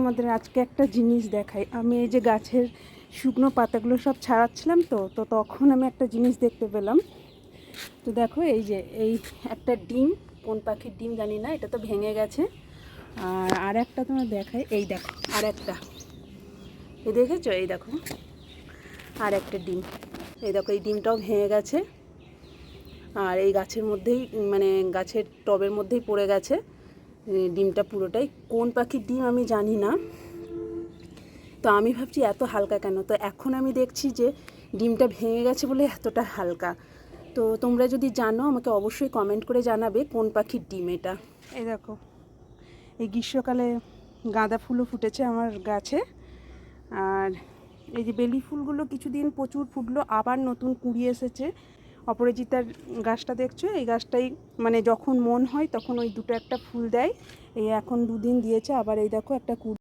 তোমাদের আজকে একটা জিনিস দেখাই। আমি এই যে গাছের শুকনো পাতাগুলো সব ছাড়াচ্ছিলাম, তো তখন আমি একটা জিনিস দেখতে পেলাম। তো দেখো, এই যে এই একটা ডিম, কোন পাখির ডিম জানি না, এটা তো ভেঙে গেছে। আর একটা তোমার দেখাই, এই দেখো আর একটা, এই দেখেছো, এই দেখো আর একটা ডিম, এই দেখো এই ডিমটাও ভেঙে গেছে। আর এই গাছের মধ্যেই, মানে গাছের টবের মধ্যেই পড়ে গেছে ডিমটা পুরোটাই। কোন পাখির ডিম আমি জানি না। তো আমি ভাবছি এত হালকা কেন, তো এখন আমি দেখছি যে ডিমটা ভেঙে গেছে বলে এতটা হালকা। তো তোমরা যদি জানো আমাকে অবশ্যই কমেন্ট করে জানাবে কোন পাখির ডিম এটা। এই দেখো, এই গ্রীষ্মকালে গাঁদা ফুলও ফুটেছে আমার গাছে। আর এই যে বেলি ফুলগুলো কিছুদিন প্রচুর ফুটলো, আবার নতুন কুঁড়ি এসেছে। অপরাজিতার গাছটা দেখছো, এই গাছটাই মানে যখন মন হয় তখন ওই দুটো একটা ফুল দেয়। এই এখন দুদিন দিয়েছে, আবার এই দেখো একটা কুঁড়ি